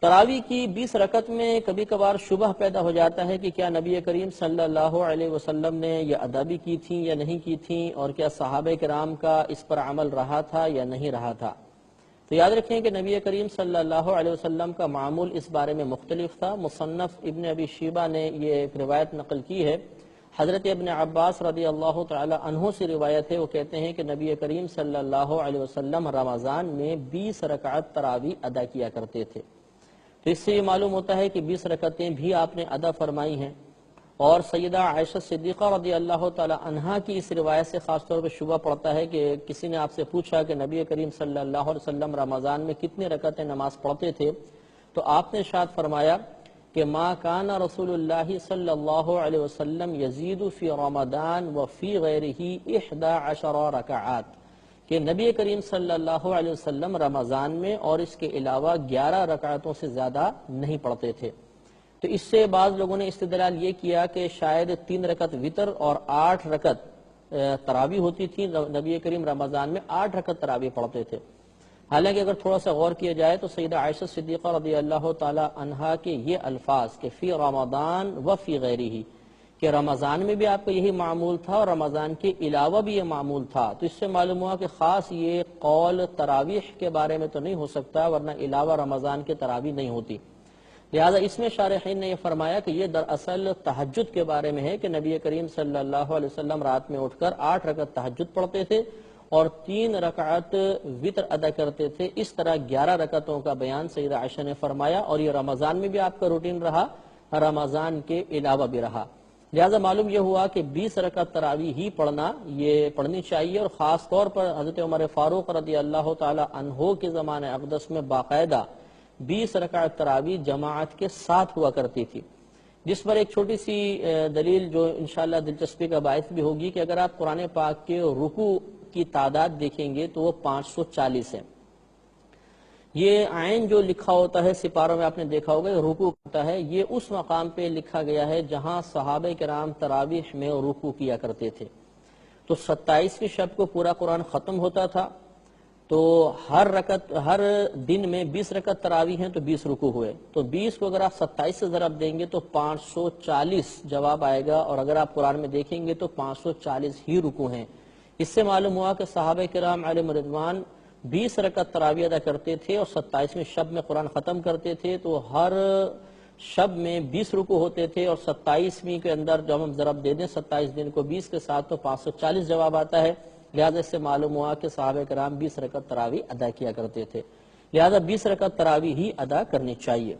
تراوی کی 20 رکعت میں کبھی کبھار شبہ پیدا ہو جاتا ہے کہ کیا نبی کریم صلی اللہ علیہ وسلم نے یہ ادا بھی کی تھیں یا نہیں کی تھیں، اور کیا صحابہ کرام کا اس پر عمل رہا تھا یا نہیں رہا تھا۔ تو یاد رکھیں کہ نبی کریم صلی اللہ علیہ وسلم کا معمول اس بارے میں مختلف تھا۔ مصنف ابن ابی شیبہ نے یہ ایک روایت نقل کی ہے، حضرت ابن عباس رضی اللہ تعالی عنہ سے روایت ہے، وہ کہتے ہیں کہ نبی کریم صلی اللہ علیہ وسلم رمضان میں 20 رکعت تراوی ادا کیا کرتے تھے۔ تو اس سے یہ معلوم ہوتا ہے کہ 20 رکعتیں بھی آپ نے ادا فرمائی ہیں، اور سیدہ عائشہ صدیقہ رضی اللہ تعالی عنہا کی اس روایت سے خاص طور پر شبہ پڑتا ہے کہ کسی نے آپ سے پوچھا کہ نبی کریم صلی اللہ علیہ وسلم رمضان میں کتنی رکعتیں نماز پڑھتے تھے، تو آپ نے ارشاد فرمایا کہ ما کان رسول اللہ صلی اللہ علیہ وسلم یزید فی رمضان وفی غیرہ 11 رکعات، کہ نبی کریم صلی اللہ علیہ وسلم رمضان میں اور اس کے علاوہ 11 رکعتوں سے زیادہ نہیں پڑھتے تھے۔ تو اس سے بعض لوگوں نے استدلال یہ کیا کہ شاید 3 رکعت وتر اور 8 رکعت تراوی ہوتی تھی، نبی کریم رمضان میں 8 رکعت تراوی پڑھتے تھے۔ حالانکہ اگر تھوڑا سا غور کیا جائے تو سیدہ عائشہ صدیقہ رضی اللہ تعالی عنہا کے یہ الفاظ کہ فی رمضان و فی غیرہ، کہ رمضان میں بھی آپ کا یہی معمول تھا اور رمضان کے علاوہ بھی یہ معمول تھا، تو اس سے معلوم ہوا کہ خاص یہ قول تراویح کے بارے میں تو نہیں ہو سکتا، ورنہ علاوہ رمضان کے تراویح نہیں ہوتی۔ لہذا اس میں شارحین نے یہ فرمایا کہ یہ دراصل تہجد کے بارے میں ہے کہ نبی کریم صلی اللہ علیہ وسلم رات میں اٹھ کر 8 رکعت تہجد پڑھتے تھے اور 3 رکعت وتر ادا کرتے تھے۔ اس طرح 11 رکعتوں کا بیان سیدہ عائشہ نے فرمایا، اور یہ رمضان میں بھی آپ کا روٹین رہا، رمضان کے علاوہ بھی رہا۔ لہذا معلوم یہ ہوا کہ 20 رکعت تراویح ہی پڑھنی چاہیے، اور خاص طور پر حضرت عمر فاروق رضی اللہ تعالی عنہ کے زمانہ اقدس میں باقاعدہ 20 رکعت تراویح جماعت کے ساتھ ہوا کرتی تھی، جس پر ایک چھوٹی سی دلیل جو انشاءاللہ دلچسپی کا باعث بھی ہوگی کہ اگر آپ قرآن پاک کے رکوع کی تعداد دیکھیں گے تو وہ 540 ہے۔ یہ عین جو لکھا ہوتا ہے سپاروں میں آپ نے دیکھا ہوگا، رکوع ہوتا ہے، یہ اس مقام پہ لکھا گیا ہے جہاں صحابہ کرام تراویح میں رکوع کیا کرتے تھے۔ تو 27ویں شب کو پورا قرآن ختم ہوتا تھا، تو ہر دن میں 20 رکعت تراویح ہیں تو 20 رکوع ہوئے، تو 20 کو اگر آپ 27 سے ضرب دیں گے تو 540 جواب آئے گا، اور اگر آپ قرآن میں دیکھیں گے تو 540 ہی رکوع ہیں۔ اس سے معلوم ہوا کہ صحابہ کرام علیہم رضوان 20 رکعت تراویح ادا کرتے تھے اور 27ویں شب میں قرآن ختم کرتے تھے، تو ہر شب میں 20 رکوع ہوتے تھے، اور 27ویں کے اندر جب ہم ضرب دے دیں 27 دن کو 20 کے ساتھ تو 540 جواب آتا ہے۔ لہذا اس سے معلوم ہوا کہ صحابہ کرام 20 رکعت تراویح ادا کیا کرتے تھے، لہذا 20 رکعت تراویح ہی ادا کرنی چاہیے۔